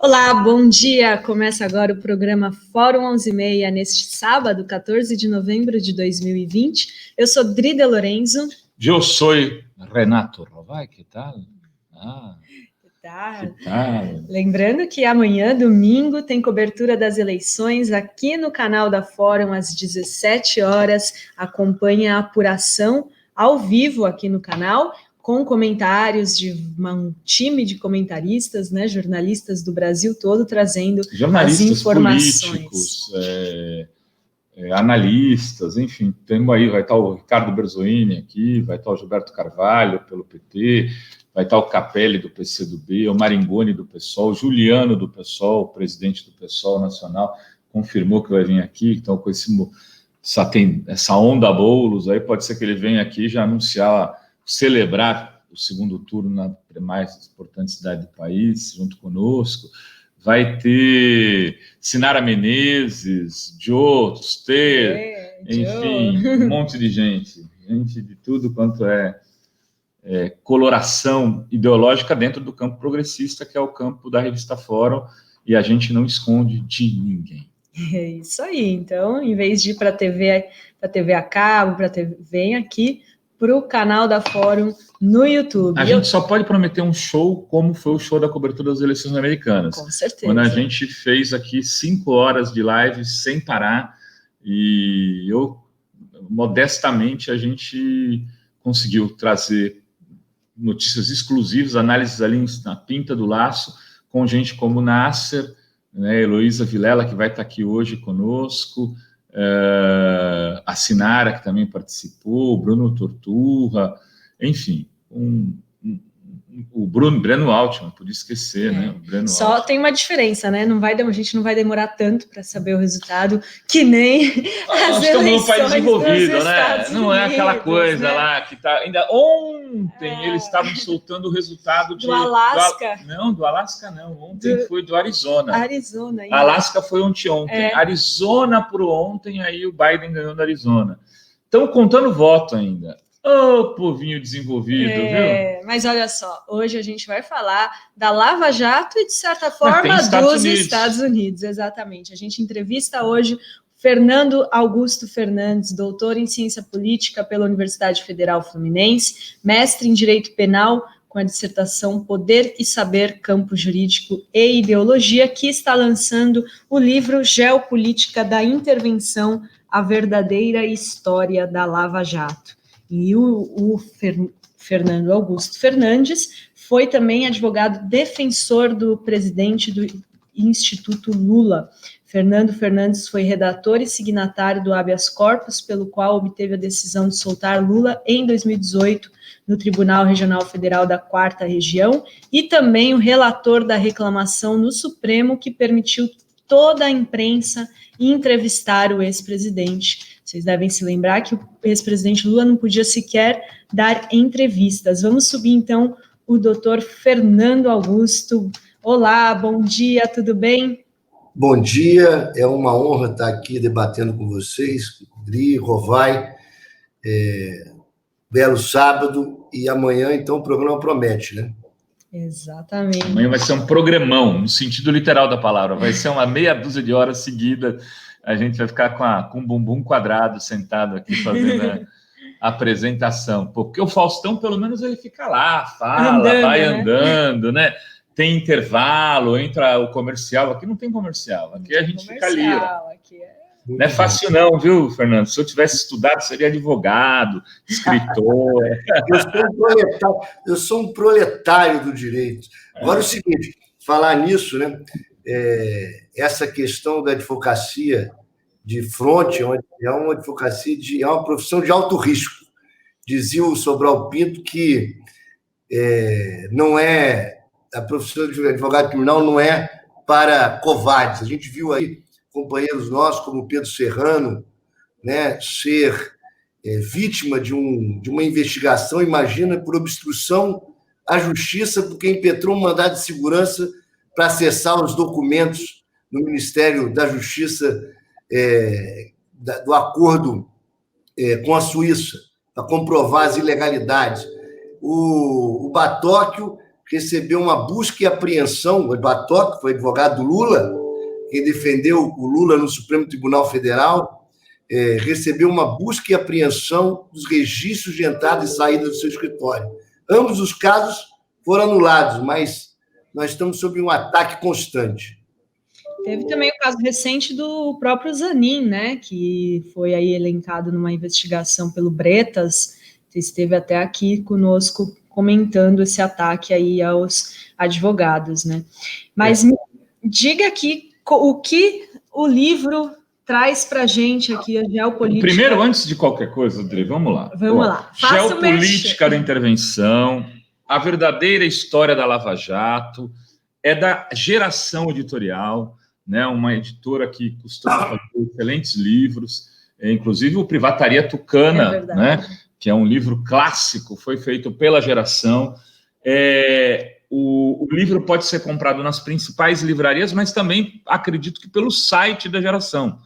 Olá, bom dia! Começa agora o programa Fórum 11h30, neste sábado, 14 de novembro de 2020. Eu sou Drida Lorenzo. Eu sou Renato Rovai, que tal? Que tal? Lembrando que amanhã, domingo, tem cobertura das eleições aqui no canal da Fórum, às 17 horas. Acompanhe a apuração ao vivo aqui no canal, com comentários de um time de comentaristas, né, jornalistas do Brasil todo, trazendo as informações. Políticos, analistas, enfim, temos aí, vai estar o Ricardo Berzoini aqui, vai estar o Gilberto Carvalho pelo PT, vai estar o Capelli do PCdoB, o Maringoni do PSOL, o Juliano do PSOL, o presidente do PSOL nacional, confirmou que vai vir aqui, então com essa onda Boulos, aí pode ser que ele venha aqui já anunciar, celebrar o segundo turno na mais importante cidade do país, junto conosco. Vai ter Sinara Menezes, Joe, Tuster, enfim, um monte de gente de tudo quanto é coloração ideológica dentro do campo progressista, que é o campo da revista Fórum, e a gente não esconde de ninguém. É isso aí. Então, em vez de ir para a TV a cabo, vem aqui para o canal da Fórum no YouTube. A gente só pode prometer um show como foi o show da cobertura das eleições americanas. Com certeza. Quando a gente fez aqui 5 horas de live sem parar, e modestamente, a gente conseguiu trazer notícias exclusivas, análises ali na pinta do laço, com gente como Nasser, né, Heloísa Vilela, que vai estar aqui hoje conosco, a Sinara, que também participou, o Bruno Torturra, enfim, o Breno Altman, podia esquecer, né? O Breno Só Altman. Tem uma diferença, né? A gente não vai demorar tanto para saber o resultado, que nem as eleições num país desenvolvido, né? Não é aquela coisa, né, lá que tá. Ainda ontem eles estavam soltando o resultado do Alasca. Do Alasca não. Ontem foi do Arizona. Ainda. Alasca foi ontem. Arizona por ontem, aí o Biden ganhou no Arizona. Estão contando voto ainda. Ô, povinho desenvolvido, viu? Mas olha só, hoje a gente vai falar da Lava Jato e, de certa forma, dos Estados Unidos. Exatamente. A gente entrevista hoje Fernando Augusto Fernandes, doutor em Ciência Política pela Universidade Federal Fluminense, mestre em Direito Penal com a dissertação Poder e Saber, Campo Jurídico e Ideologia, que está lançando o livro Geopolítica da Intervenção, a Verdadeira História da Lava Jato. E o Fernando Augusto Fernandes foi também advogado defensor do presidente do Instituto Lula. Fernando Fernandes foi redator e signatário do habeas corpus, pelo qual obteve a decisão de soltar Lula em 2018 no Tribunal Regional Federal da 4ª Região, e também o relator da reclamação no Supremo, que permitiu toda a imprensa entrevistar o ex-presidente. Vocês devem se lembrar que o ex-presidente Lula não podia sequer dar entrevistas. Vamos subir, então, o doutor Fernando Augusto. Olá, bom dia, tudo bem? Bom dia, é uma honra estar aqui debatendo com vocês, Dri, Rovai, belo sábado, e amanhã, então, o programa promete, né? Exatamente. Amanhã vai ser um programão, no sentido literal da palavra, vai ser uma meia dúzia de horas seguidas. A gente vai ficar com o bumbum quadrado, sentado aqui, fazendo a apresentação. Porque o Faustão, pelo menos, ele fica lá, vai andando, né? Tem intervalo, entra o comercial. Aqui não tem comercial, aqui a gente fica ali. Não é fácil não, viu, Fernando? Se eu tivesse estudado, seria advogado, escritor. Eu sou um proletário do direito. Agora, o seguinte, falar nisso, né? Essa questão da advocacia de fronte é uma advocacia é uma profissão de alto risco. Dizia o Sobral Pinto que a profissão de advogado criminal não é para covardes. A gente viu aí companheiros nossos, como Pedro Serrano, né, ser vítima de uma investigação, imagina, por obstrução à justiça, porque impetrou um mandado de segurança para acessar os documentos no Ministério da Justiça do acordo com a Suíça, para comprovar as ilegalidades. O Batóquio recebeu uma busca e apreensão, o Eduardo, que foi advogado do Lula, quem defendeu o Lula no Supremo Tribunal Federal, recebeu uma busca e apreensão dos registros de entrada e saída do seu escritório. Ambos os casos foram anulados, mas nós estamos sob um ataque constante. Teve também o caso recente do próprio Zanin, né, que foi aí elencado numa investigação pelo Bretas, que esteve até aqui conosco comentando esse ataque aí aos advogados, né? Mas me diga aqui o que o livro traz para a gente aqui, a geopolítica. Primeiro, antes de qualquer coisa, André, vamos lá. Vamos lá. Geopolítica da intervenção, a verdadeira história da Lava Jato, é da Geração Editorial, né? Uma editora que costuma fazer excelentes livros, inclusive o Privataria Tucana, né? Que é um livro clássico, foi feito pela Geração. O livro pode ser comprado nas principais livrarias, mas também acredito que pelo site da Geração,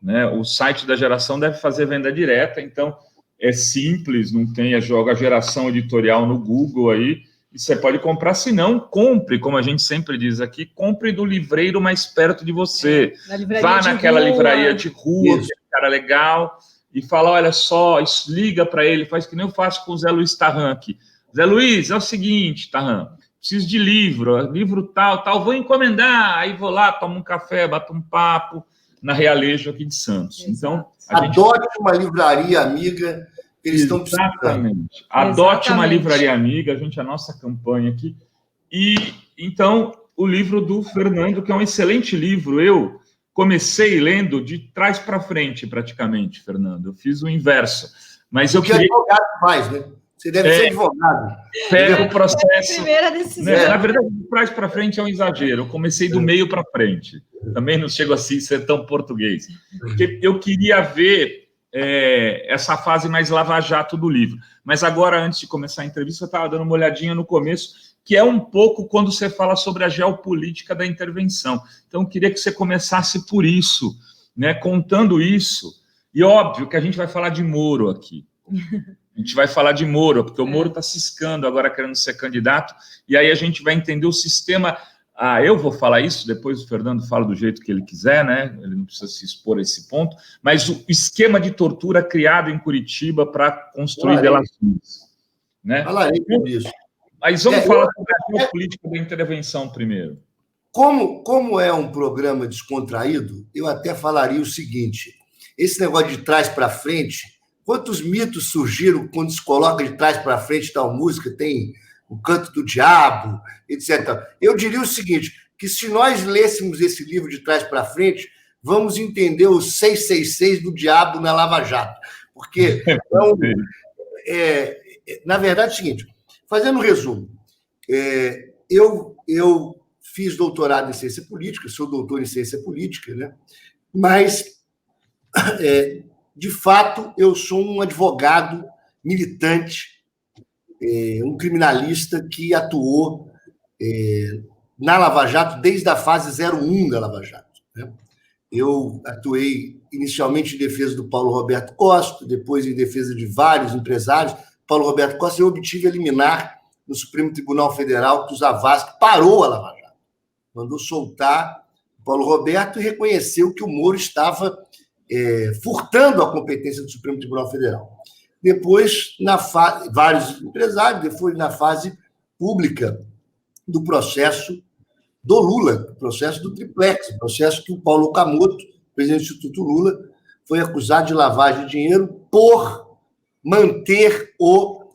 né? O site da Geração deve fazer venda direta, então é simples, não tem, joga a Geração Editorial no Google aí, e você pode comprar. Se não, compre, como a gente sempre diz aqui, compre do livreiro mais perto de você. Vá naquela livraria de rua, que é um cara legal, e fala, olha só, liga para ele, faz que nem eu faço com o Zé Luiz Tarran aqui. Zé Luiz, é o seguinte, Tarran, preciso de livro tal, vou encomendar, aí vou lá, tomo um café, bato um papo na Realejo aqui de Santos. Então, adote uma livraria amiga, eles estão precisando. Exatamente. Adote uma livraria amiga, a nossa campanha aqui. E, então, o livro do Fernando, que é um excelente livro, eu comecei lendo de trás para frente, praticamente, Fernando. Eu fiz o inverso. Mas eu queria... advogado faz, né? Você deve ser advogado. Pega o processo. Primeira decisão. Né? Na verdade, de trás para frente é um exagero. Eu comecei do meio para frente. Também não chego assim a ser tão português. Porque eu queria ver essa fase mais lava-jato do livro. Mas agora, antes de começar a entrevista, eu estava dando uma olhadinha no começo, que é um pouco quando você fala sobre a geopolítica da intervenção. Então, eu queria que você começasse por isso, né? Contando isso. E óbvio que a gente vai falar de Moro aqui. A gente vai falar de Moro, porque o Moro está ciscando agora, querendo ser candidato, e aí a gente vai entender o sistema. Eu vou falar isso, depois o Fernando fala do jeito que ele quiser, né? Ele não precisa se expor a esse ponto, mas o esquema de tortura criado em Curitiba para construir delações. Né? Falarei sobre isso. Mas vamos falar sobre a geopolítica da intervenção primeiro. Como é um programa descontraído, eu até falaria o seguinte: esse negócio de trás para frente, quantos mitos surgiram quando se coloca de trás para frente tal música, tem o Canto do Diabo, etc. Eu diria o seguinte, que se nós lêssemos esse livro de trás para frente, vamos entender o 666 do diabo na Lava Jato. Porque, na verdade, é o seguinte, fazendo um resumo, eu fiz doutorado em ciência política, sou doutor em ciência política, né? Mas, de fato, eu sou um advogado militante, um criminalista que atuou na Lava Jato desde a fase 01 da Lava Jato. Né? Eu atuei inicialmente em defesa do Paulo Roberto Costa, depois em defesa de vários empresários. Paulo Roberto Costa, eu obtive a liminar no Supremo Tribunal Federal que o Zavascki parou a Lava Jato. Mandou soltar o Paulo Roberto e reconheceu que o Moro estava furtando a competência do Supremo Tribunal Federal. Depois, vários empresários, depois na fase pública do processo do Lula, processo do triplex, processo que o Paulo Okamoto, presidente do Instituto Lula, foi acusado de lavagem de dinheiro por manter o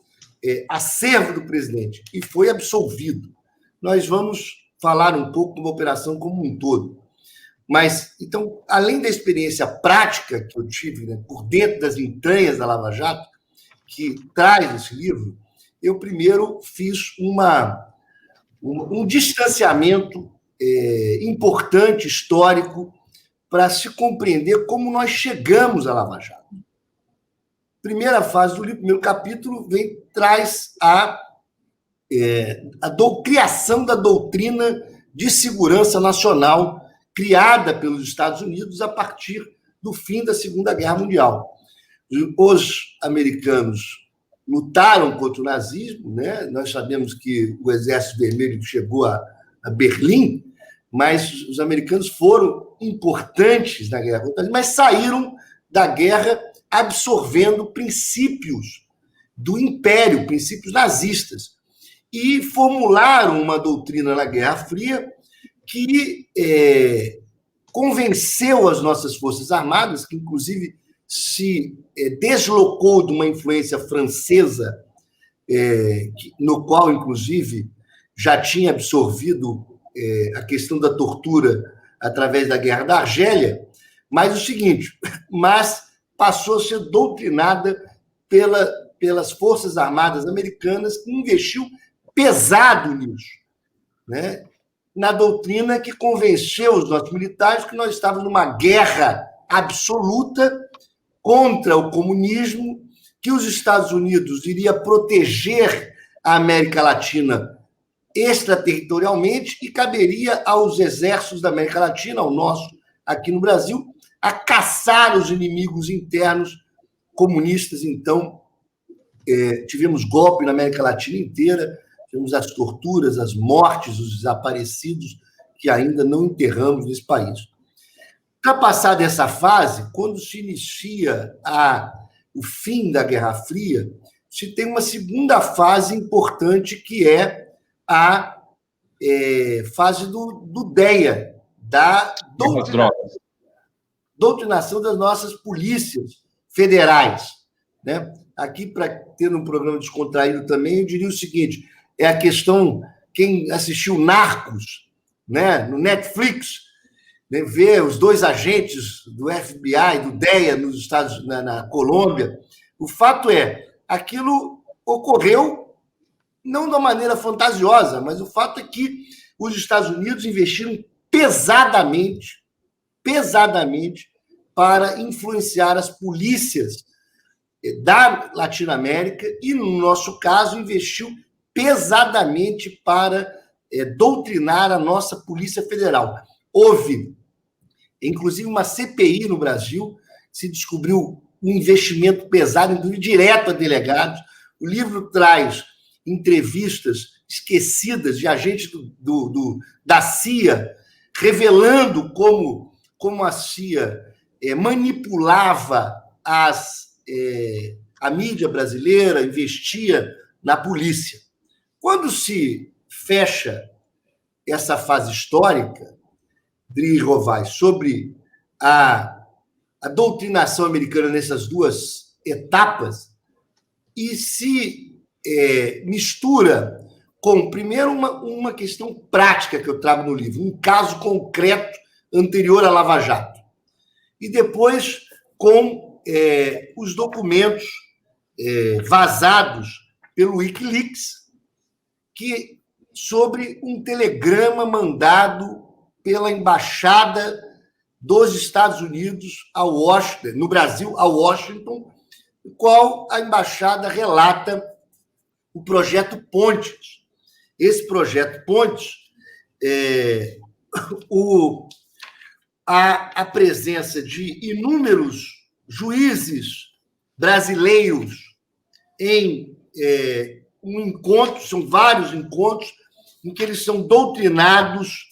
acervo do presidente, e foi absolvido. Nós vamos falar um pouco da operação como um todo. Mas, então, além da experiência prática que eu tive, né, por dentro das entranhas da Lava Jato, que traz esse livro, eu primeiro fiz um distanciamento importante, histórico, para se compreender como nós chegamos à Lava Jato. Primeira fase do livro, primeiro capítulo, traz a criação da doutrina de segurança nacional criada pelos Estados Unidos a partir do fim da Segunda Guerra Mundial. Os americanos lutaram contra o nazismo, né? Nós sabemos que o Exército Vermelho chegou a Berlim, mas os americanos foram importantes na guerra contra o nazismo, mas saíram da guerra absorvendo princípios do Império, princípios nazistas, e formularam uma doutrina na Guerra Fria que convenceu as nossas Forças Armadas, que inclusive se deslocou de uma influência francesa, no qual, inclusive, já tinha absorvido a questão da tortura através da Guerra da Argélia, mas o seguinte, passou a ser doutrinada pelas Forças Armadas americanas, que investiu pesado nisso, né? Na doutrina que convenceu os nossos militares que nós estávamos numa guerra absoluta contra o comunismo, que os Estados Unidos iria proteger a América Latina extraterritorialmente e caberia aos exércitos da América Latina, ao nosso aqui no Brasil, a caçar os inimigos internos comunistas. Então, tivemos golpe na América Latina inteira, tivemos as torturas, as mortes, os desaparecidos que ainda não enterramos nesse país. Ultrapassada essa fase, quando se inicia o fim da Guerra Fria, se tem uma segunda fase importante, que é a fase do DEA, da doutrinação das nossas polícias federais, né? Aqui, para ter um programa descontraído também, eu diria o seguinte, é a questão, quem assistiu Narcos, né, no Netflix, né, vê os dois agentes do FBI, do DEA, nos Estados, na Colômbia. O fato aquilo ocorreu não de uma maneira fantasiosa, mas o fato é que os Estados Unidos investiram pesadamente para influenciar as polícias da Latinoamérica e, no nosso caso, investiu pesadamente para doutrinar a nossa Polícia Federal. Houve, inclusive, uma CPI no Brasil, se descobriu um investimento pesado, inclusive direto a delegados. O livro traz entrevistas esquecidas de agentes da CIA, revelando como a CIA manipulava a mídia brasileira, investia na polícia. Quando se fecha essa fase histórica, Dri Rovai, sobre a doutrinação americana nessas duas etapas, e se mistura com, primeiro, uma questão prática que eu trago no livro, um caso concreto anterior à Lava Jato, e depois com os documentos vazados pelo Wikileaks, sobre um telegrama mandado pela Embaixada dos Estados Unidos no Brasil, a Washington, no qual a embaixada relata o projeto Pontes. Esse projeto Pontes, a presença de inúmeros juízes brasileiros em um encontro, são vários encontros, em que eles são doutrinados,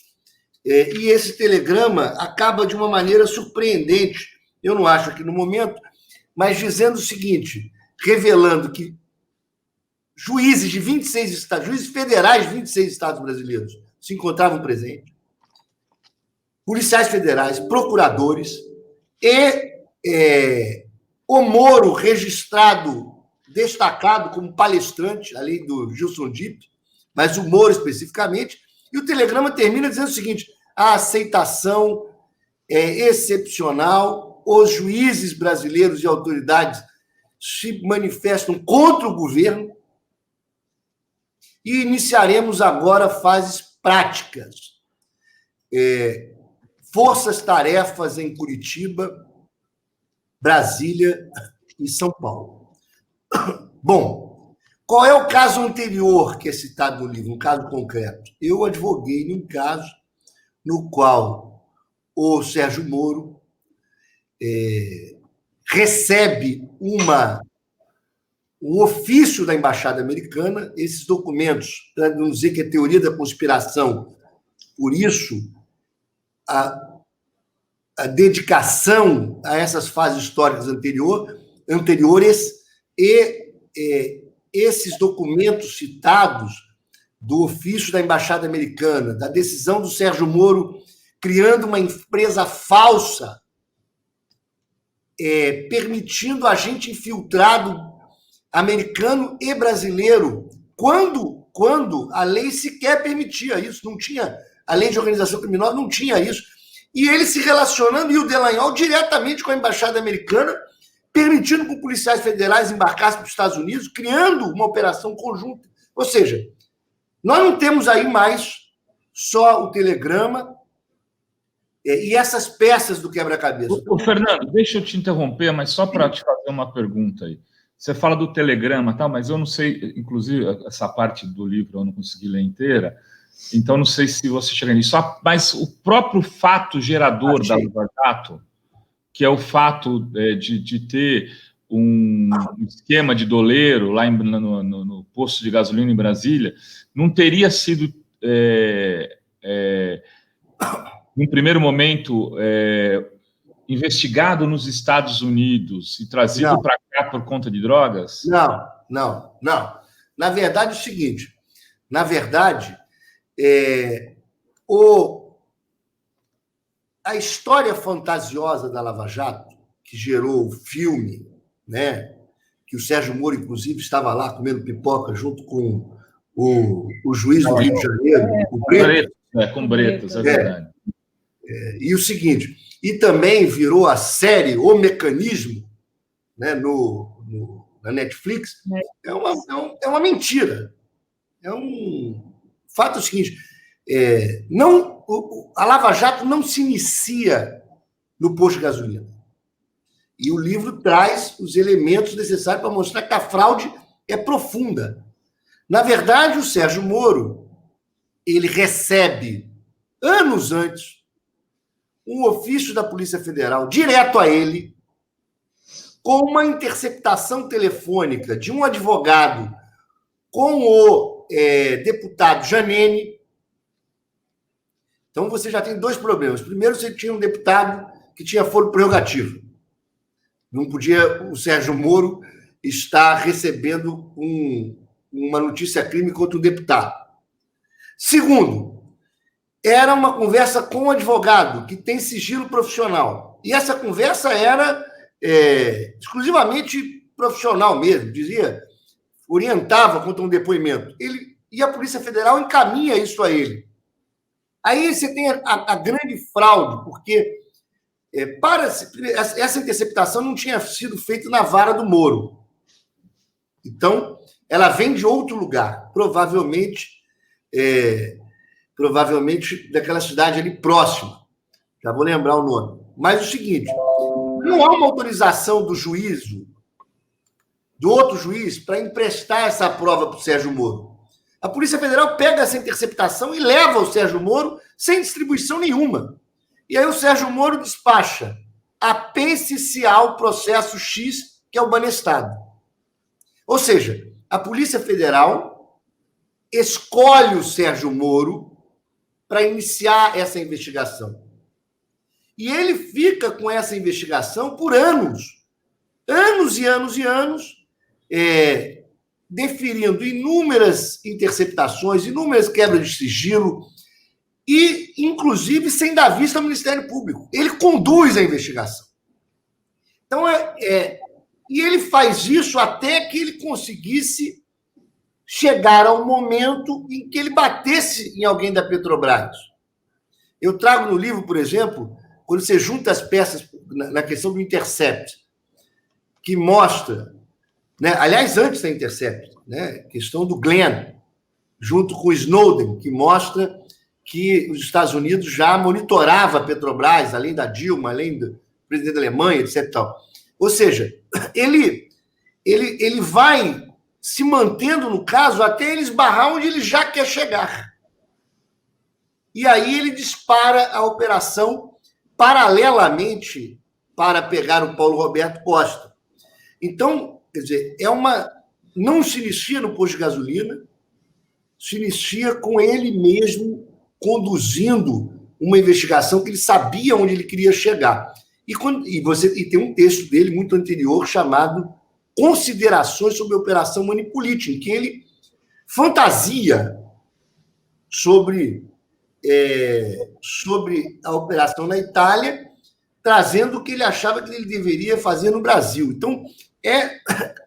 e esse telegrama acaba de uma maneira surpreendente, eu não acho aqui no momento, mas dizendo o seguinte, revelando que juízes de 26 estados, juízes federais de 26 estados brasileiros se encontravam presentes, policiais federais, procuradores, e o Moro registrado, destacado como palestrante, além do Gilson Dipp, mas o Moro especificamente, e o telegrama termina dizendo o seguinte: a aceitação é excepcional, os juízes brasileiros e autoridades se manifestam contra o governo e iniciaremos agora fases práticas. Forças-tarefas em Curitiba, Brasília e São Paulo. Bom, qual é o caso anterior que é citado no livro, um caso concreto? Eu advoguei num caso no qual o Sérgio Moro recebe um ofício da Embaixada Americana, esses documentos, para não dizer que é teoria da conspiração, por isso, a dedicação a essas fases históricas anteriores e esses documentos citados do ofício da Embaixada Americana, da decisão do Sérgio Moro criando uma empresa falsa, permitindo agente infiltrado americano e brasileiro, quando a lei sequer permitia isso, não tinha, a lei de organização criminosa não tinha isso, e ele se relacionando, e o Dallagnol diretamente com a Embaixada Americana, permitindo que policiais federais embarcassem para os Estados Unidos, criando uma operação conjunta. Ou seja, nós não temos aí mais só o telegrama e essas peças do quebra-cabeça. Fernando, deixa eu te interromper, mas só para te fazer uma pergunta aí. Você fala do telegrama, tá? Mas eu não sei, inclusive, essa parte do livro eu não consegui ler inteira, então não sei se você chega nisso. Mas o próprio fato gerador da Lava Jato, que é o fato de ter um esquema de doleiro lá no posto de gasolina em Brasília, não teria sido, num primeiro momento, investigado nos Estados Unidos e trazido para cá por conta de drogas? Não. Na verdade, é o seguinte, a história fantasiosa da Lava Jato, que gerou o filme, né, que o Sérgio Moro, inclusive, estava lá comendo pipoca junto com o juiz do Rio de Janeiro, o Bretas. Com Bretas, é verdade. E o seguinte, e também virou a série O Mecanismo, né, na Netflix, é uma mentira. É um fato o seguinte, a Lava Jato não se inicia no posto de gasolina. E o livro traz os elementos necessários para mostrar que a fraude é profunda. Na verdade, o Sérgio Moro, ele recebe, anos antes, um ofício da Polícia Federal, direto a ele, com uma interceptação telefônica de um advogado com o deputado Janene. Então, você já tem dois problemas. Primeiro, você tinha um deputado que tinha foro prerrogativo. Não podia o Sérgio Moro estar recebendo uma notícia-crime contra o deputado. Segundo, era uma conversa com o advogado, que tem sigilo profissional. E essa conversa era exclusivamente profissional mesmo, orientava contra um depoimento. E a Polícia Federal encaminha isso a ele. Aí você tem a grande fraude, porque essa interceptação não tinha sido feita na vara do Moro. Então, ela vem de outro lugar, provavelmente daquela cidade ali próxima. Já vou lembrar o nome. Mas o seguinte, não há uma autorização do outro juiz, para emprestar essa prova para o Sérgio Moro. A Polícia Federal pega essa interceptação e leva o Sérgio Moro sem distribuição nenhuma. E aí o Sérgio Moro despacha: apense-se ao processo X, que é o Banestado. Ou seja, a Polícia Federal escolhe o Sérgio Moro para iniciar essa investigação. E ele fica com essa investigação por anos. Anos e anos e anos, deferindo inúmeras interceptações, inúmeras quebras de sigilo, e, inclusive, sem dar vista ao Ministério Público. Ele conduz a investigação. Então, e ele faz isso até que ele conseguisse chegar ao momento em que ele batesse em alguém da Petrobras. Eu trago no livro, por exemplo, quando você junta as peças na questão do Intercept, que mostra, né, aliás, antes da Intercept, né, questão do Glenn, junto com o Snowden, que mostra que os Estados Unidos já monitorava a Petrobras, além da Dilma, além do presidente da Alemanha, etc. Tal. Ou seja, ele vai se mantendo no caso até ele esbarrar onde ele já quer chegar. E aí ele dispara a operação paralelamente para pegar o Paulo Roberto Costa. Então, quer dizer, é uma não se inicia no posto de gasolina, se inicia com ele mesmo conduzindo uma investigação que ele sabia onde ele queria chegar. E tem um texto dele muito anterior chamado Considerações sobre a Operação Manipulite, em que ele fantasia sobre a operação na Itália, trazendo o que ele achava que ele deveria fazer no Brasil. Então,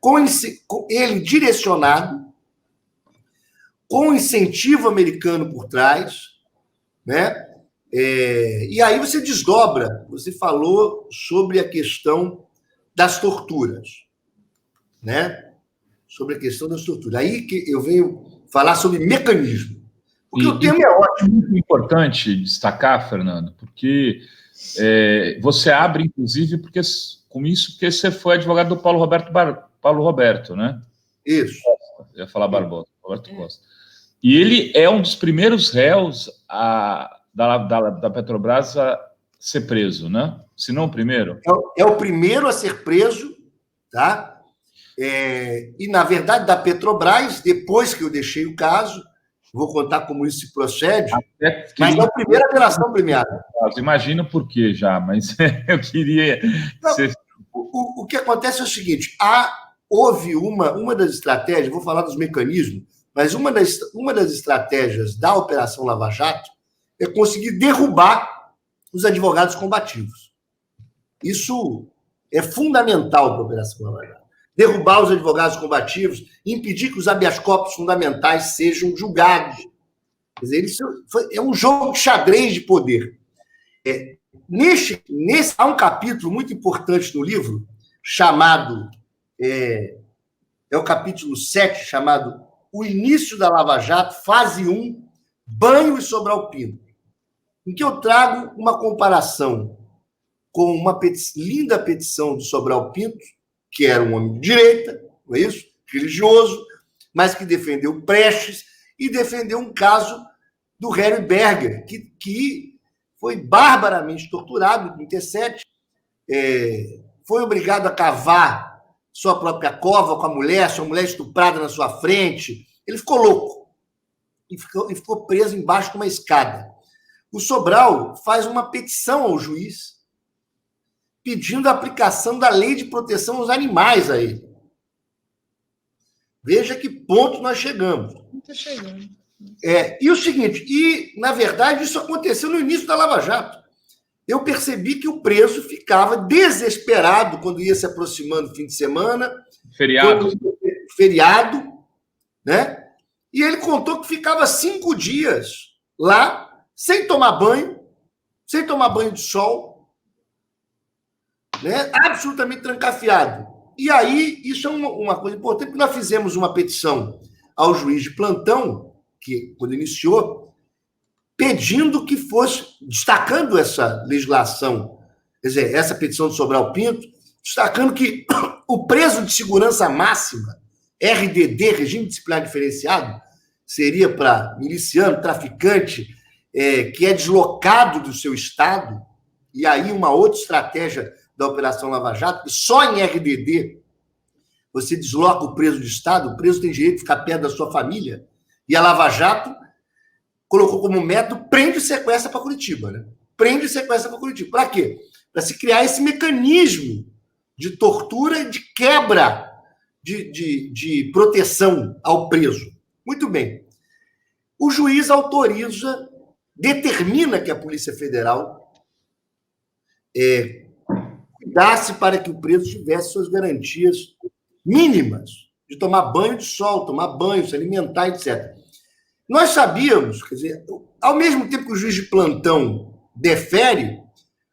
com ele direcionado, com incentivo americano por trás, né? E aí você desdobra, você falou sobre a questão das torturas, né? Sobre a questão das torturas. Aí que eu venho falar sobre mecanismo. Porque o tema é ótimo. É muito importante destacar, Fernando, porque você abre, inclusive, porque você foi advogado do Paulo Roberto, né? Isso. Eu ia falar Barbosa, Roberto Costa. E ele é um dos primeiros réus da Petrobras a ser preso, né? Se não o primeiro. É o primeiro a ser preso, tá? E, na verdade, da Petrobras, depois que eu deixei o caso, vou contar como isso se procede, mas é a primeira delação premiada. Imagino por quê já, mas eu queria... O que acontece é o seguinte, houve uma das estratégias, vou falar dos mecanismos, mas uma das estratégias da Operação Lava Jato é conseguir derrubar os advogados combativos. Isso é fundamental para a Operação Lava Jato. Derrubar os advogados combativos, impedir que os habeas corpus fundamentais sejam julgados. Quer dizer, isso é um jogo de xadrez de poder. Há um capítulo muito importante no livro, chamado... é o capítulo 7, chamado O Início da Lava Jato, fase 1, Banho e Sobral Pinto, em que eu trago uma comparação com uma linda petição do Sobral Pinto, que era um homem de direita, não é isso? Religioso, mas que defendeu Prestes e defendeu um caso do Harry Berger, que foi barbaramente torturado em 37, foi obrigado a cavar sua própria cova com a mulher, sua mulher estuprada na sua frente. Ele ficou louco e ficou preso embaixo de uma escada. O Sobral faz uma petição ao juiz pedindo a aplicação da lei de proteção aos animais a ele. Veja que ponto nós chegamos. Está chegando. E o seguinte, na verdade, isso aconteceu no início da Lava Jato. Eu percebi que o preso ficava desesperado quando ia se aproximando do fim de semana. Feriado, né? E ele contou que ficava 5 dias lá, sem tomar banho de sol, né? Absolutamente trancafiado. E aí, isso é uma coisa importante, porque nós fizemos uma petição ao juiz de plantão, que quando iniciou, pedindo que fosse, destacando essa legislação, quer dizer, essa petição do Sobral Pinto, destacando que o preso de segurança máxima, RDD, Regime Disciplinar Diferenciado, seria para miliciano, traficante, que é deslocado do seu estado, e aí uma outra estratégia da Operação Lava Jato, que só em RDD você desloca o preso de estado, o preso tem direito de ficar perto da sua família, e a Lava Jato colocou como método prende e sequestra para Curitiba, né? Prende e sequestra para Curitiba. Para quê? Para se criar esse mecanismo de tortura e de quebra de proteção ao preso. Muito bem. O juiz determina que a Polícia Federal cuidasse para que o preso tivesse suas garantias mínimas de tomar banho de sol, tomar banho, se alimentar, etc. Nós sabíamos, quer dizer, ao mesmo tempo que o juiz de plantão defere,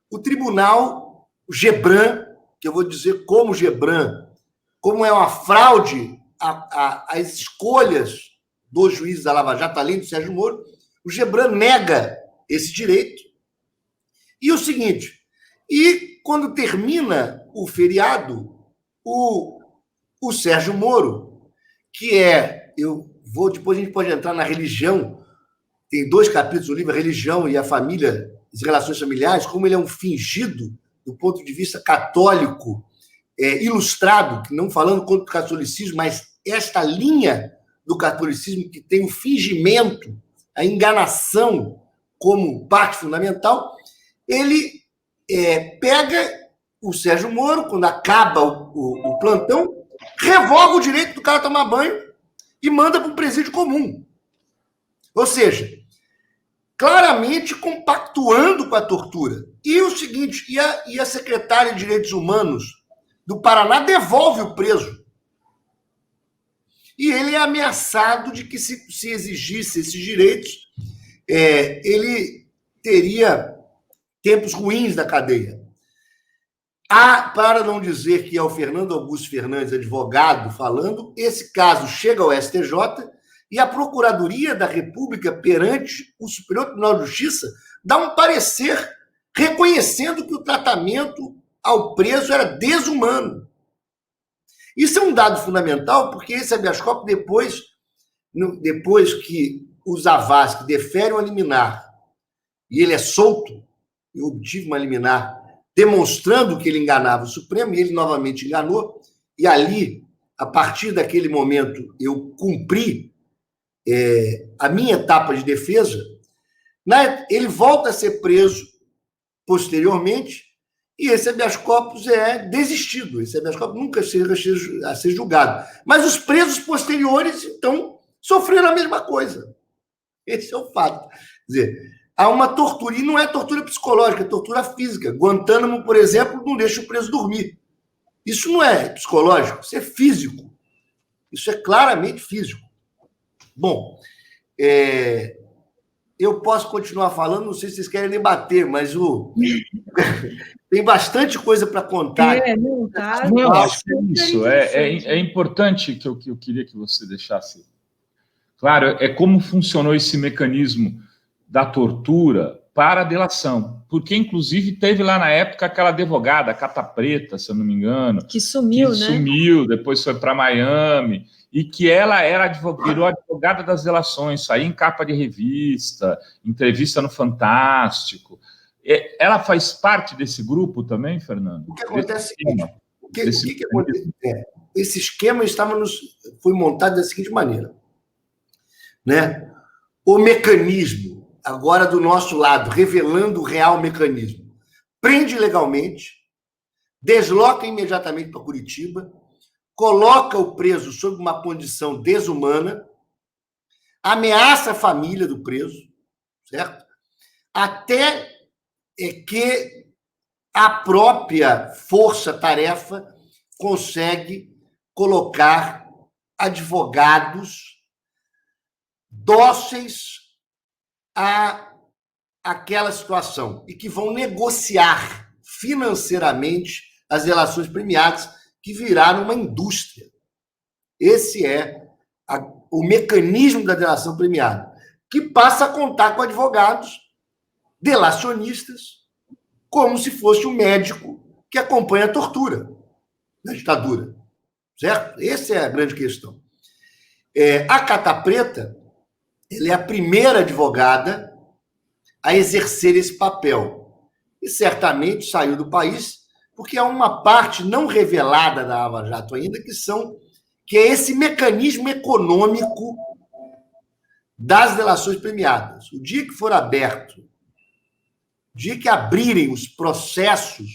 o tribunal, o Gebran, que eu vou dizer como Gebran, como é uma fraude às escolhas dos juízes da Lava Jato, além do Sérgio Moro, o Gebran nega esse direito. E o seguinte, quando termina o feriado, o Sérgio Moro, que depois a gente pode entrar na religião, tem 2 capítulos do livro, a religião e a família, as relações familiares, como ele é um fingido, do ponto de vista católico, ilustrado, não falando contra o catolicismo, mas esta linha do catolicismo que tem o fingimento, a enganação como parte fundamental, ele pega o Sérgio Moro, quando acaba o plantão, revoga o direito do cara a tomar banho e manda para um presídio comum. Ou seja, claramente compactuando com a tortura. E o seguinte, e a secretária de Direitos Humanos do Paraná devolve o preso. E ele é ameaçado de que, se exigisse esses direitos, ele teria tempos ruins na cadeia. Para não dizer que é o Fernando Augusto Fernandes, advogado, falando, esse caso chega ao STJ e a Procuradoria da República, perante o Superior Tribunal de Justiça, dá um parecer reconhecendo que o tratamento ao preso era desumano. Isso é um dado fundamental, porque esse habeas corpus, depois que o Zavascki defere uma liminar e ele é solto, eu obtive uma liminar demonstrando que ele enganava o Supremo, e ele novamente enganou, e ali, a partir daquele momento, eu cumpri a minha etapa de defesa, ele volta a ser preso posteriormente, e esse habeas corpus é desistido, esse habeas corpus nunca chega a ser julgado. Mas os presos posteriores, então, sofreram a mesma coisa. Esse é o fato. Quer dizer, há uma tortura, e não é tortura psicológica, é tortura física. Guantánamo, por exemplo, não deixa o preso dormir. Isso não é psicológico, isso é físico. Isso é claramente físico. Bom, eu posso continuar falando, não sei se vocês querem debater, mas tem bastante coisa para contar. Não, acho que é isso. É importante que eu queria que você deixasse claro, é como funcionou esse mecanismo da tortura para a delação. Porque, inclusive, teve lá na época aquela advogada, Cata Preta, se eu não me engano. Que sumiu, né? Sumiu, depois foi para Miami, e que ela virou advogada das delações, saía em capa de revista, entrevista no Fantástico. Ela faz parte desse grupo também, Fernando? O que acontece esse esquema foi montado da seguinte maneira, né? O mecanismo, agora do nosso lado, revelando o real mecanismo, prende legalmente, desloca imediatamente para Curitiba, coloca o preso sob uma condição desumana, ameaça a família do preso, certo? Até que a própria força-tarefa consegue colocar advogados dóceis àquela situação e que vão negociar financeiramente as delações premiadas, que viraram uma indústria. Esse é o mecanismo da delação premiada, que passa a contar com advogados delacionistas, como se fosse um médico que acompanha a tortura na ditadura, certo? Essa é a grande questão. A Cata Preta, ela é a primeira advogada a exercer esse papel e certamente saiu do país porque há uma parte não revelada da Lava Jato ainda, que é esse mecanismo econômico das delações premiadas. O dia que for aberto, o dia que abrirem os processos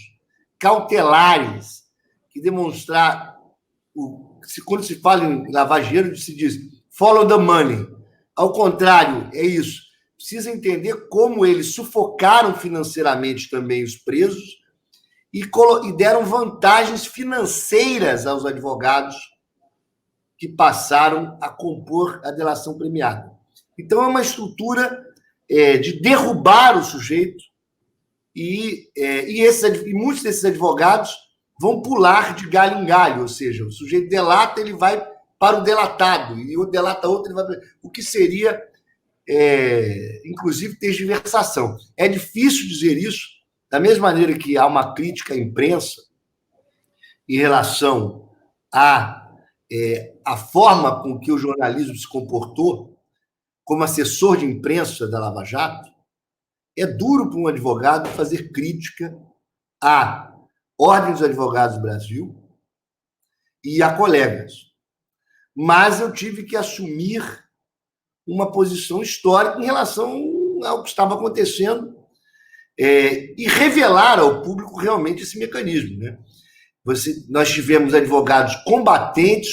cautelares que demonstrar, quando se fala em lavageiro, se diz follow the money. Ao contrário, é isso. Precisa entender como eles sufocaram financeiramente também os presos e deram vantagens financeiras aos advogados que passaram a compor a delação premiada. Então, é uma estrutura de derrubar o sujeito e muitos desses advogados vão pular de galho em galho, ou seja, o sujeito delata, ele vai para o delatado, e o delata outro, ele vai para... O que seria, inclusive, tergiversação. É difícil dizer isso, da mesma maneira que há uma crítica à imprensa em relação à forma com que o jornalismo se comportou como assessor de imprensa da Lava Jato. É duro para um advogado fazer crítica à Ordem dos Advogados do Brasil e a colegas. mas eu tive que assumir uma posição histórica em relação ao que estava acontecendo e revelar ao público realmente esse mecanismo, né? Nós tivemos advogados combatentes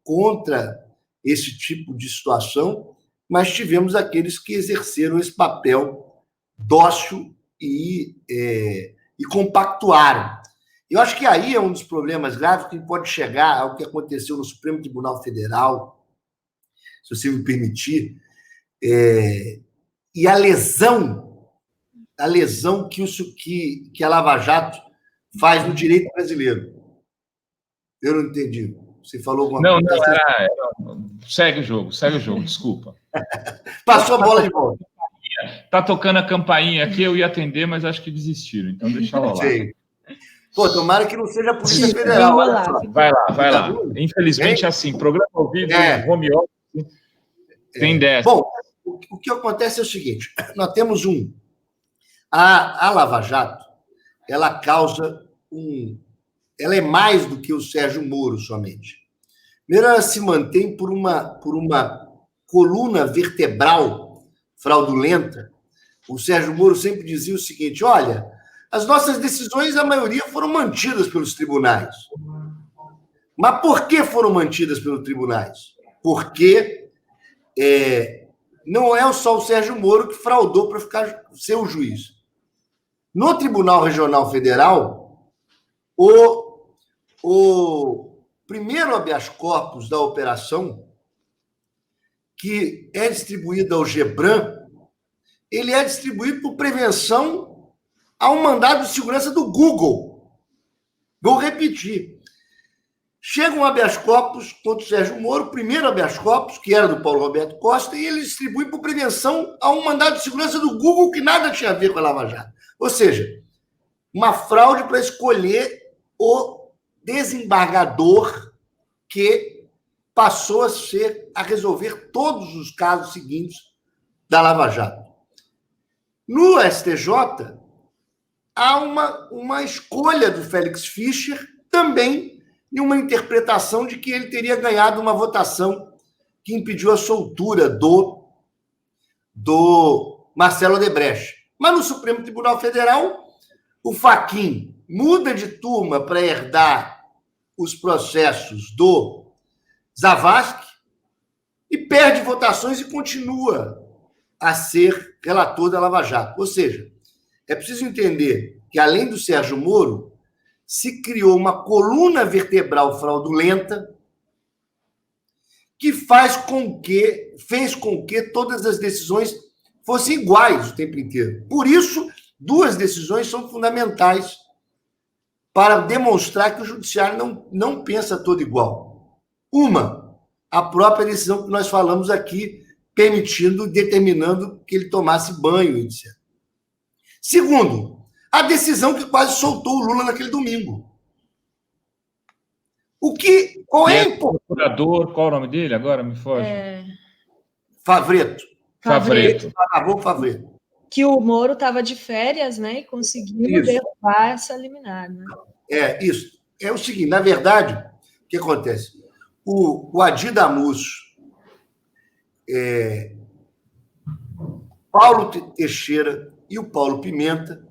contra esse tipo de situação, mas tivemos aqueles que exerceram esse papel dócil e compactuaram. Eu acho que aí é um dos problemas graves que pode chegar ao que aconteceu no Supremo Tribunal Federal, se você me permitir, e a lesão que a Lava Jato faz no direito brasileiro. Eu não entendi. Você falou alguma coisa? Não, segue o jogo, desculpa. Passou a bola de volta. Tá tocando a campainha aqui, eu ia atender, mas acho que desistiram, então deixa ela lá. Sei. Pô, tomara que não seja a Polícia Federal. Vai lá. Infelizmente, assim, programa ao vivo, home office, tem dessa. Bom, o que acontece é o seguinte, nós temos a Lava Jato, ela causa ela é mais do que o Sérgio Moro somente. Primeiro, ela se mantém por uma coluna vertebral fraudulenta. O Sérgio Moro sempre dizia o seguinte: olha, as nossas decisões, a maioria foram mantidas pelos tribunais. Mas por que foram mantidas pelos tribunais? Porque não é só o Sérgio Moro que fraudou para ser o juiz. No Tribunal Regional Federal, o primeiro habeas corpus da operação, que é distribuído ao Gebran, ele é distribuído por prevenção a um mandado de segurança do Google. Vou repetir. Chega um habeas corpus contra o Sérgio Moro, o primeiro habeas corpus, que era do Paulo Roberto Costa, e ele distribui por prevenção a um mandado de segurança do Google que nada tinha a ver com a Lava Jato. Ou seja, uma fraude para escolher o desembargador que passou a resolver todos os casos seguintes da Lava Jato. No STJ, há uma escolha do Félix Fischer, também em uma interpretação de que ele teria ganhado uma votação que impediu a soltura do Marcelo Odebrecht. Mas no Supremo Tribunal Federal, o Fachin muda de turma para herdar os processos do Zavascki e perde votações e continua a ser relator da Lava Jato. Ou seja, é preciso entender que, além do Sérgio Moro, se criou uma coluna vertebral fraudulenta que fez com que todas as decisões fossem iguais o tempo inteiro. Por isso, duas decisões são fundamentais para demonstrar que o judiciário não pensa todo igual. Uma, a própria decisão que nós falamos aqui, determinando que ele tomasse banho, etc. Segundo, a decisão que quase soltou o Lula naquele domingo. Qual é o procurador? Qual o nome dele agora? Me foge. Favreto. Favreto. Que o Moro estava de férias, né? E conseguiu derrubar essa liminar, né? Isso. É o seguinte, na verdade, o que acontece? O Adi Damus, Paulo Teixeira e o Paulo Pimenta,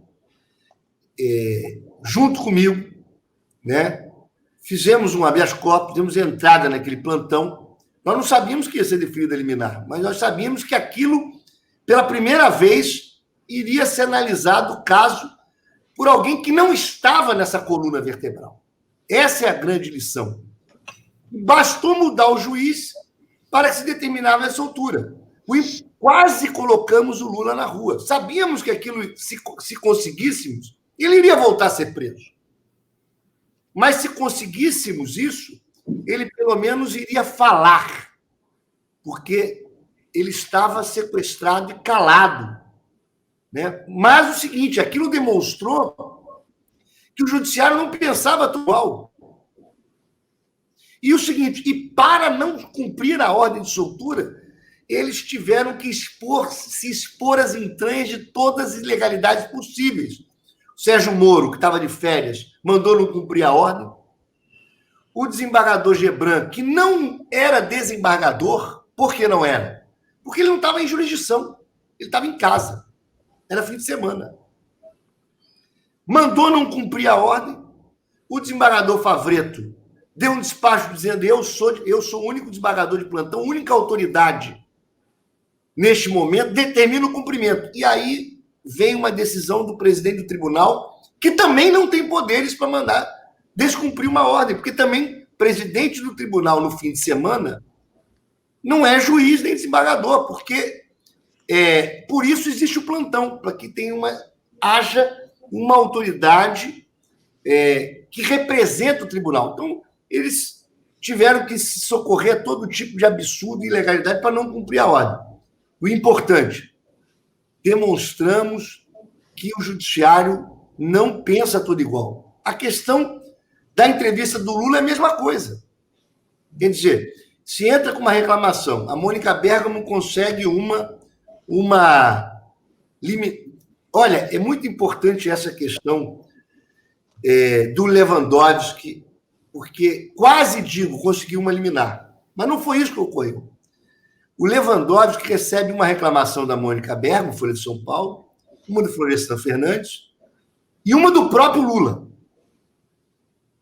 junto comigo, né, fizemos um habeas corpus, demos entrada naquele plantão. Nós não sabíamos que ia ser deferida liminar, mas nós sabíamos que aquilo, pela primeira vez, iria ser analisado o caso por alguém que não estava nessa coluna vertebral. Essa é a grande lição. Bastou mudar o juiz para que se determinasse a soltura. Quase colocamos o Lula na rua. Sabíamos que aquilo, se conseguíssemos, ele iria voltar a ser preso. Mas se conseguíssemos isso, ele pelo menos iria falar, porque ele estava sequestrado e calado, né? Mas o seguinte, aquilo demonstrou que o judiciário não pensava igual. E o seguinte, para não cumprir a ordem de soltura, eles tiveram que se expor às entranhas de todas as ilegalidades possíveis. O Sérgio Moro, que estava de férias, mandou não cumprir a ordem. o desembargador Gebran, que não era desembargador, por que não era? Porque ele não estava em jurisdição, ele estava em casa, era fim de semana. Mandou não cumprir a ordem, o desembargador Favreto deu um despacho dizendo: eu sou o único desembargador de plantão, única autoridade neste momento, determina o cumprimento. E aí vem uma decisão do presidente do tribunal, que também não tem poderes para mandar descumprir uma ordem, porque também presidente do tribunal no fim de semana não é juiz nem desembargador, porque por isso existe o plantão, para que haja uma autoridade que representa o tribunal. Então, eles tiveram que se socorrer a todo tipo de absurdo e ilegalidade para não cumprir a ordem. O importante, demonstramos que o judiciário não pensa tudo igual. A questão da entrevista do Lula é a mesma coisa. Quer dizer, se entra com uma reclamação, a Mônica Bergamo consegue Olha, é muito importante essa questão do Lewandowski, porque quase conseguiu uma liminar, mas não foi isso que ocorreu. O Lewandowski recebe uma reclamação da Mônica Bergamo, Folha de São Paulo, uma do Florestan Fernandes e uma do próprio Lula,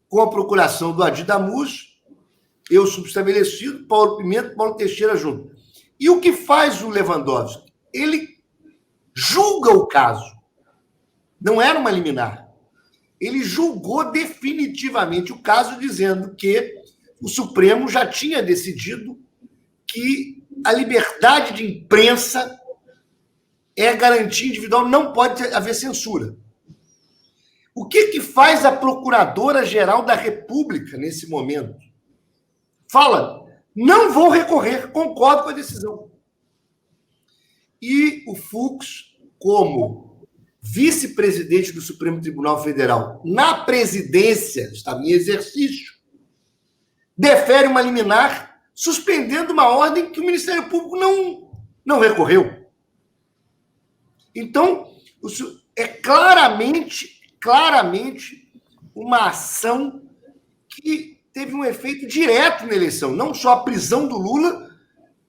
com a procuração do Adi Damus, eu subestabelecido, Paulo Pimenta, Paulo Teixeira junto. E o que faz o Lewandowski? Ele julga o caso. Não era uma liminar. Ele julgou definitivamente o caso, dizendo que o Supremo já tinha decidido que a liberdade de imprensa é garantia individual, não pode haver censura. O que faz a Procuradora-Geral da República nesse momento? Fala: não vou recorrer, concordo com a decisão. E o Fux, como vice-presidente do Supremo Tribunal Federal, na presidência, estava em exercício, defere uma liminar suspendendo uma ordem que o Ministério Público não recorreu. Então, é claramente uma ação que teve um efeito direto na eleição. Não só a prisão do Lula,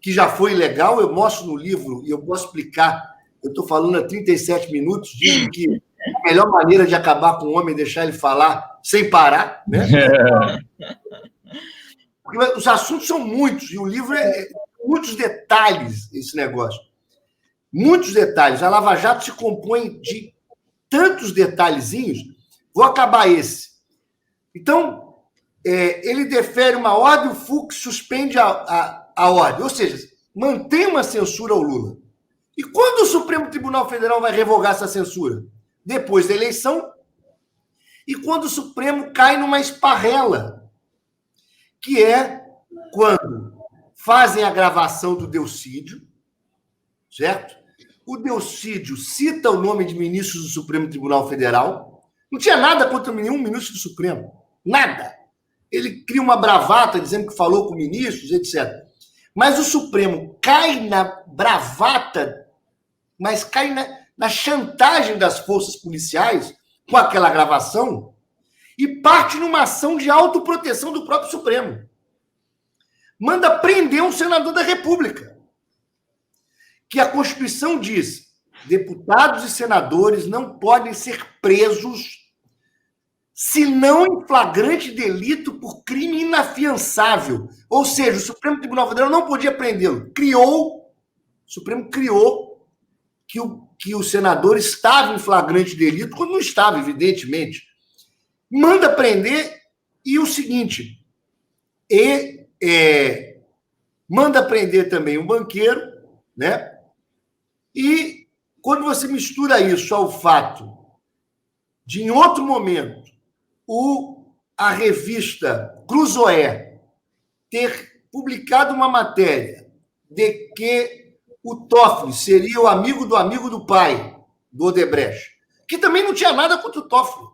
que já foi ilegal, eu mostro no livro e eu posso explicar. Eu estou falando há 37 minutos, digo que a melhor maneira de acabar com o homem é deixar ele falar sem parar, né? Porque os assuntos são muitos, e o livro muitos detalhes, esse negócio. Muitos detalhes. A Lava Jato se compõe de tantos detalhezinhos. Vou acabar esse. Então, ele defere uma ordem, o Fux suspende a ordem. Ou seja, mantém uma censura ao Lula. E quando o Supremo Tribunal Federal vai revogar essa censura? Depois da eleição. E quando o Supremo cai numa esparrela, que é quando fazem a gravação do Delcídio, certo? O Delcídio cita o nome de ministros do Supremo Tribunal Federal. Não tinha nada contra nenhum ministro do Supremo. Nada. Ele cria uma bravata dizendo que falou com ministros, etc. Mas o Supremo cai na bravata, mas cai na chantagem das forças policiais com aquela gravação e parte numa ação de autoproteção do próprio Supremo. Manda prender um senador da República. Que a Constituição diz: deputados e senadores não podem ser presos senão em flagrante delito por crime inafiançável. Ou seja, o Supremo Tribunal Federal não podia prendê-lo. O Supremo criou que o senador estava em flagrante delito, quando não estava, evidentemente. Manda prender e o seguinte, manda prender também um banqueiro, né? E quando você mistura isso ao fato de, em outro momento, a revista Cruzoé ter publicado uma matéria de que o Toffoli seria o amigo do pai do Odebrecht, que também não tinha nada contra o Toffoli.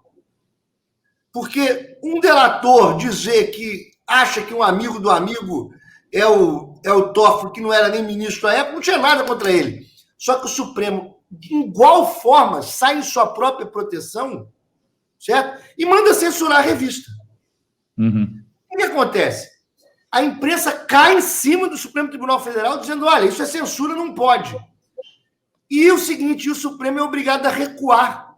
Porque um delator dizer que acha que um amigo do amigo é o Toffoli, que não era nem ministro à época, não tinha nada contra ele. Só que o Supremo, de igual forma, sai em sua própria proteção, certo? E manda censurar a revista. Uhum. O que acontece? A imprensa cai em cima do Supremo Tribunal Federal dizendo, olha, isso é censura, não pode. E o seguinte, o Supremo é obrigado a recuar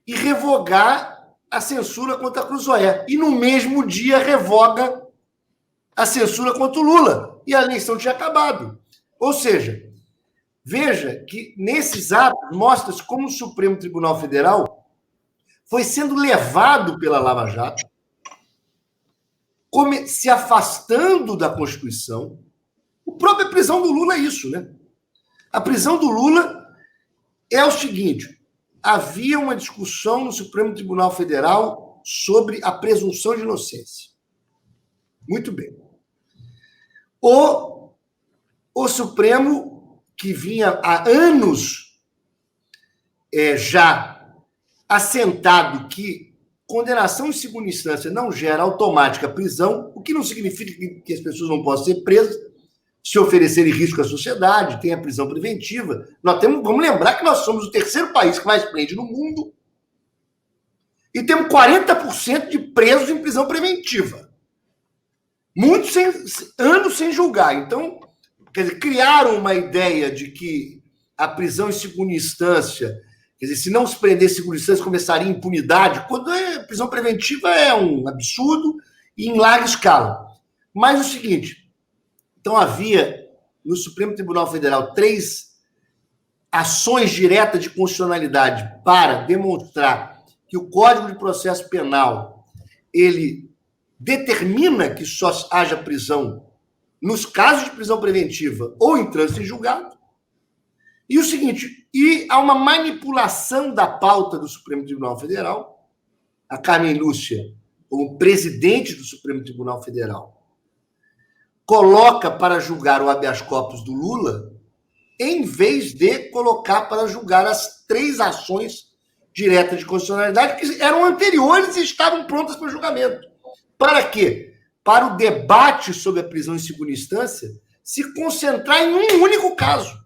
e revogar a censura contra a Cruzoé. E no mesmo dia revoga a censura contra o Lula. E a eleição tinha acabado. Ou seja, veja que nesses atos mostra-se como o Supremo Tribunal Federal foi sendo levado pela Lava Jato, se afastando da Constituição. A própria prisão do Lula é isso, né? A prisão do Lula é o seguinte: havia uma discussão no Supremo Tribunal Federal sobre a presunção de inocência. Muito bem. O Supremo, que vinha há anos já assentado que condenação em segunda instância não gera automática prisão, o que não significa que as pessoas não possam ser presas se oferecerem risco à sociedade, tem a prisão preventiva. Vamos lembrar que nós somos o terceiro país que mais prende no mundo e temos 40% de presos em prisão preventiva. Muitos anos sem julgar. Então, quer dizer, criaram uma ideia de que a prisão em segunda instância, quer dizer, se não se prender em segunda instância, começaria impunidade, quando a prisão preventiva é um absurdo e em larga escala. Mas o seguinte, então havia no Supremo Tribunal Federal 3 ações diretas de constitucionalidade para demonstrar que o Código de Processo Penal ele determina que só haja prisão nos casos de prisão preventiva ou em trânsito em julgado. E o seguinte, e há uma manipulação da pauta do Supremo Tribunal Federal. A Carmen Lúcia, como presidente do Supremo Tribunal Federal, coloca para julgar o habeas corpus do Lula, em vez de colocar para julgar as 3 ações diretas de constitucionalidade que eram anteriores e estavam prontas para julgamento. Para quê? Para o debate sobre a prisão em segunda instância se concentrar em um único caso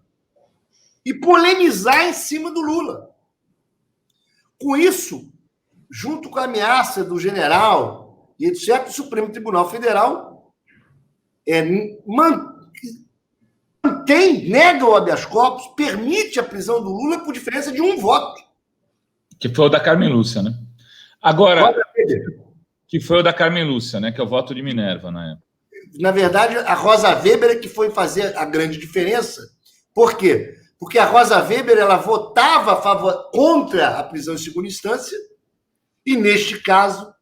e polemizar em cima do Lula. Com isso, junto com a ameaça do general e etc., o Supremo Tribunal Federal nega o habeas corpus, permite a prisão do Lula por diferença de 1 voto. Que foi o da Carmen Lúcia, né? Agora, que foi o da Carmen Lúcia, né? Que é o voto de Minerva na época. Na verdade, a Rosa Weber é que foi fazer a grande diferença. Por quê? Porque a Rosa Weber ela votava contra a prisão em segunda instância e, neste caso,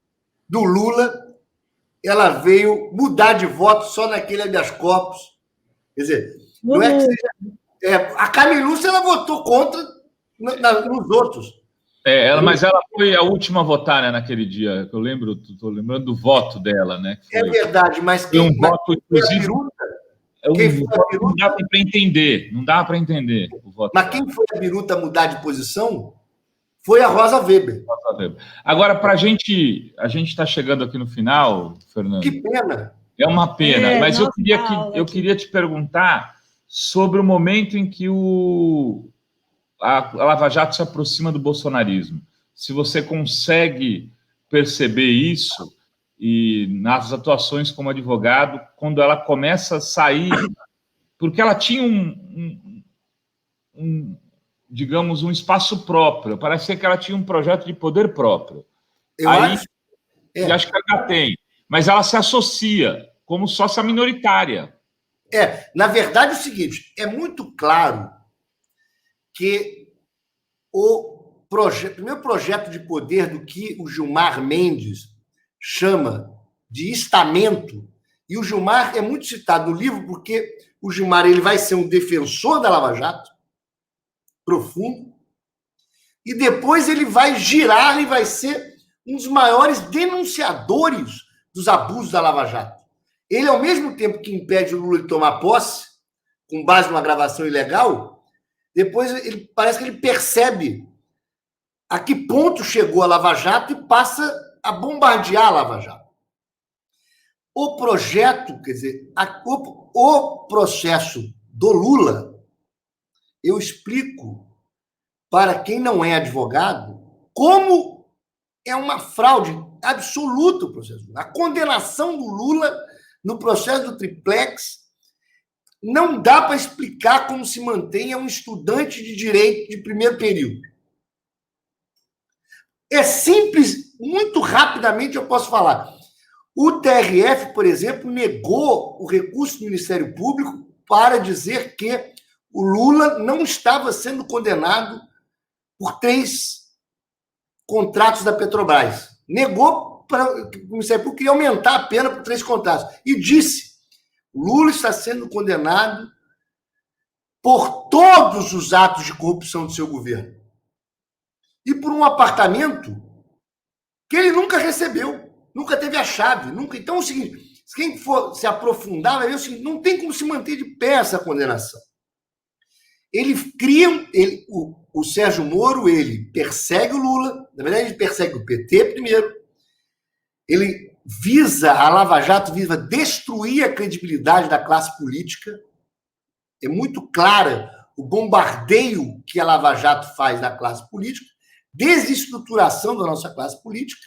do Lula, ela veio mudar de voto só naquele habeas corpus. Quer dizer, não é que seja... a Carmen Lúcia ela votou contra nos outros. Mas ela foi a última a votar, né, naquele dia. Eu lembro, estou lembrando do voto dela, né? É verdade, mas foi um voto, inclusive. Não dá para entender, não dá para entender o voto. Mas quem foi a biruta a mudar de posição foi a Rosa Weber. Agora, para a gente está chegando aqui no final, Fernando. Que pena. É uma pena, mas eu queria te perguntar sobre o momento em que a Lava Jato se aproxima do bolsonarismo. Se você consegue perceber isso e nas atuações como advogado, quando ela começa a sair, porque ela tinha digamos, um espaço próprio, parecia que ela tinha um projeto de poder próprio. Eu acho que ela tem, mas ela se associa como sócia minoritária. Na verdade, é o seguinte, é muito claro que o primeiro projeto de poder do que o Gilmar Mendes chama de estamento, e o Gilmar é muito citado no livro porque o Gilmar ele vai ser um defensor da Lava Jato, profundo, e depois ele vai girar e vai ser um dos maiores denunciadores dos abusos da Lava Jato. Ele, ao mesmo tempo que impede o Lula de tomar posse, com base numa gravação ilegal, depois parece que ele percebe a que ponto chegou a Lava Jato e passa a bombardear a Lava Jato. O projeto, quer dizer, o processo do Lula, eu explico para quem não é advogado como é uma fraude. absoluta o processo Lula. A condenação do Lula no processo do triplex não dá para explicar como se mantenha um estudante de direito de primeiro período. É simples, muito rapidamente eu posso falar. O TRF, por exemplo, negou o recurso do Ministério Público para dizer que o Lula não estava sendo condenado por 3 contratos da Petrobras. Negou para o Ministério Público queria aumentar a pena por 3 contratos. E disse: Lula está sendo condenado por todos os atos de corrupção do seu governo. E por um apartamento que ele nunca recebeu, nunca teve a chave. Nunca. Então é o seguinte, quem for se aprofundar vai ver o seguinte, não tem como se manter de pé essa condenação. Ele cria, o Sérgio Moro, ele persegue o Lula, na verdade ele persegue o PT primeiro, ele a Lava Jato visa destruir a credibilidade da classe política, é muito clara o bombardeio que a Lava Jato faz da classe política, desestruturação da nossa classe política,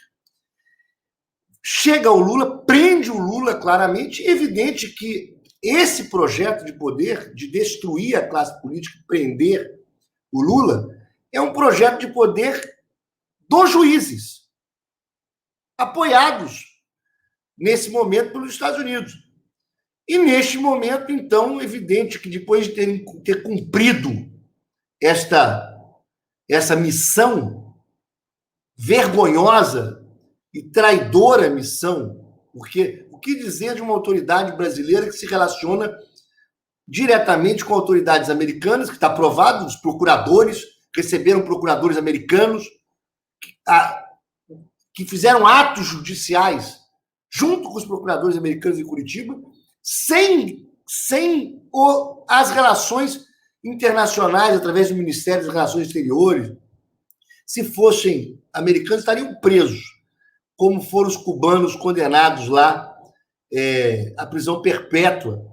chega ao Lula, prende o Lula claramente, é evidente que esse projeto de poder, de destruir a classe política, prender o Lula, é um projeto de poder dos juízes, apoiados nesse momento pelos Estados Unidos. E neste momento, então, é evidente que depois de ter cumprido essa missão vergonhosa e traidora missão, porque o que dizer de uma autoridade brasileira que se relaciona diretamente com autoridades americanas, que está provado, os procuradores receberam procuradores americanos que fizeram atos judiciais junto com os procuradores americanos em Curitiba, sem as relações internacionais, através do Ministério das Relações Exteriores. Se fossem americanos, estariam presos, como foram os cubanos condenados lá à prisão perpétua,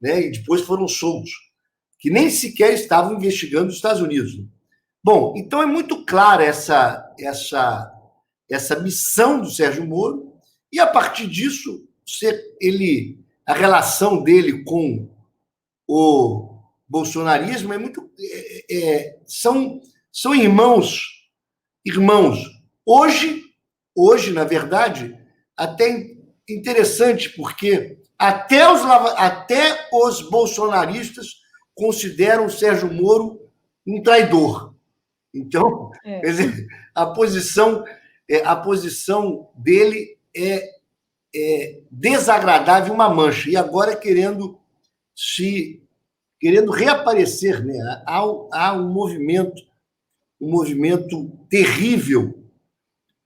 né? E depois foram soltos, que nem sequer estavam investigando os Estados Unidos. Bom, então é muito clara essa missão do Sérgio Moro, e a partir disso, a relação dele com o bolsonarismo é muito. São irmãos. Hoje, na verdade, até interessante, porque até os bolsonaristas consideram o Sérgio Moro um traidor. Então, quer dizer, a posição dele é desagradável, uma mancha. E agora querendo reaparecer, né? Há um movimento terrível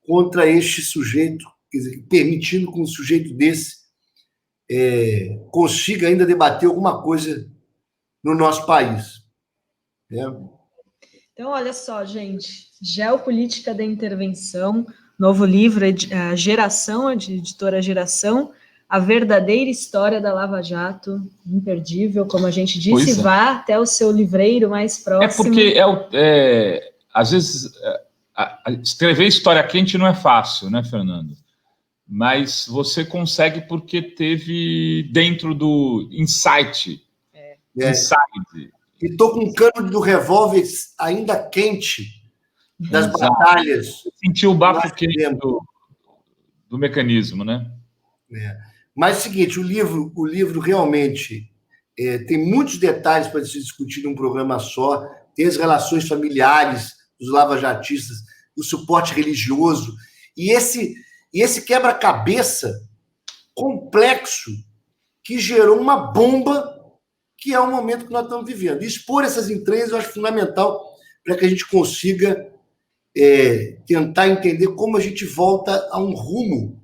contra este sujeito, quer dizer, permitindo que um sujeito desse consiga ainda debater alguma coisa no nosso país. Então, olha só, gente, Geopolítica da Intervenção, novo livro, a Geração, a editora Geração, a verdadeira história da Lava Jato, imperdível, como a gente disse, vá até o seu livreiro mais próximo. Porque às vezes escrever história quente não é fácil, né, Fernando? Mas você consegue porque teve dentro do insight. Inside. E estou com o cano do revólver ainda quente das batalhas. Sentiu o bafo quente do mecanismo, né? Mas é o seguinte, o livro realmente tem muitos detalhes para se discutir num programa só, tem as relações familiares dos lavajatistas, o suporte religioso, e esse quebra-cabeça complexo que gerou uma bomba, que é o momento que nós estamos vivendo. E expor essas entranhas eu acho fundamental para que a gente consiga tentar entender como a gente volta a um rumo.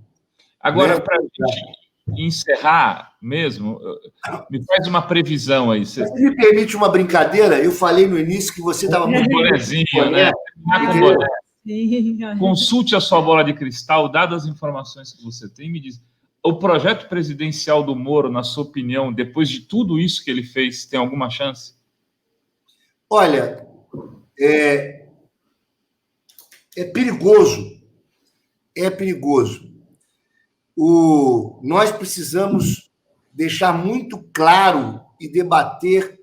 Agora, para a gente encerrar mesmo, me faz uma previsão aí. Você me permite uma brincadeira? Eu falei no início que você estava muito... bonezinho, né? Consulte a sua bola de cristal, dadas as informações que você tem, me diz, o projeto presidencial do Moro, na sua opinião, depois de tudo isso que ele fez, tem alguma chance? Olha, é perigoso, é perigoso. Nós precisamos deixar muito claro e debater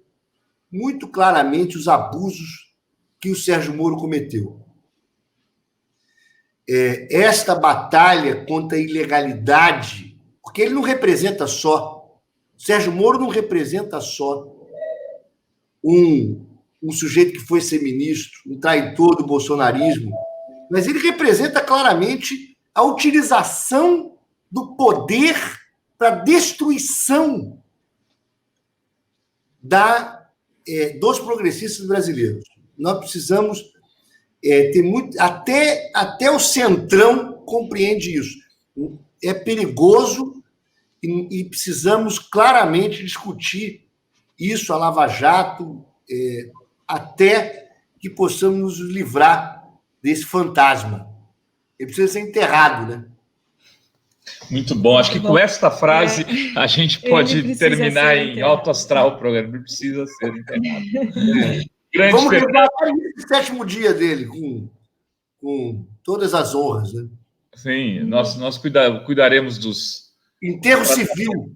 muito claramente os abusos que o Sérgio Moro cometeu. Esta batalha contra a ilegalidade, porque ele não representa só, Sérgio Moro não representa só um sujeito que foi ser ministro, um traidor do bolsonarismo, mas ele representa claramente a utilização do poder para a destruição dos progressistas brasileiros. Nós precisamos ter muito... Até o Centrão compreende isso. É perigoso e precisamos claramente discutir isso, a Lava Jato, até que possamos nos livrar desse fantasma. Ele precisa ser enterrado, né? Muito bom. Acho que com esta frase a gente pode terminar em alto astral o programa. Ele precisa ser enterrado. Vamos levar esse 7º dia dele com todas as honras, né? Sim, nós cuidaremos dos... Enterro civil,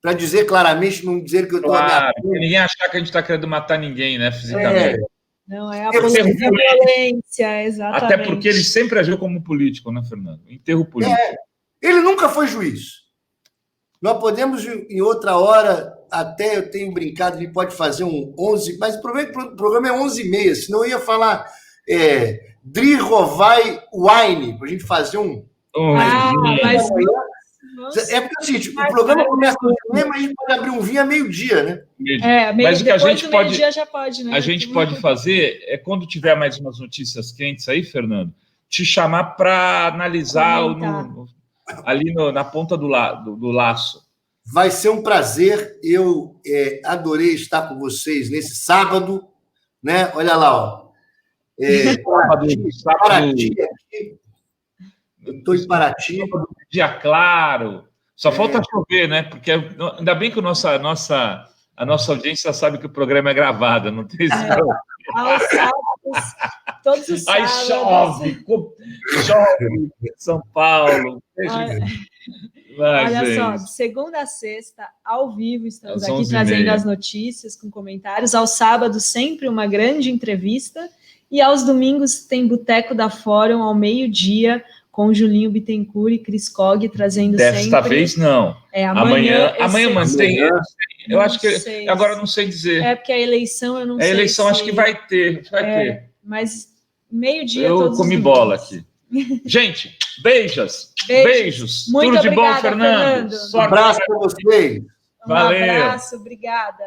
para dizer claramente, não dizer que eu estou... Claro, ninguém achar que a gente está querendo matar ninguém, né, fisicamente. Não, é a violência, exatamente. Até porque ele sempre agiu como político, né, Fernando? Enterro político. Ele nunca foi juiz. Nós podemos, em outra hora, até eu tenho brincado, ele pode fazer um 11, mas o programa é 11h30, senão eu ia falar Dri Rovai Wine, para a gente fazer um... mas... É porque assim, o programa começa às 11h30, mas a gente pode abrir um vinho a meio-dia, né? Mas o que a gente pode... já pode, né? A gente pode fazer quando tiver mais umas notícias quentes aí, Fernando, te chamar para analisar ali na ponta do laço. Vai ser um prazer. Eu adorei estar com vocês nesse sábado, né? Olha lá, ó. Paraty aqui. Eu estou em Paraty. Dia claro. Só falta chover, né? Porque ainda bem que a nossa audiência sabe que o programa é gravado, não tem isso. Aos sábados, todos os sábados. Aí chove São Paulo. Olha só, de segunda a sexta, ao vivo, estamos aqui trazendo as notícias com comentários. Aos sábados, sempre uma grande entrevista. E aos domingos tem Boteco da Fórum ao meio-dia, com Julinho Bittencourt e Cris Cog, trazendo sempre... Desta vez, não. Amanhã mantém. Eu acho que... Agora eu não sei dizer. Porque a eleição eu não sei. A eleição acho que vai ter. Mas meio-dia eu todos comi bola aqui. Gente, beijos. Muito Tudo de obrigada, bom, Fernando. Um abraço para vocês. Um abraço, obrigada.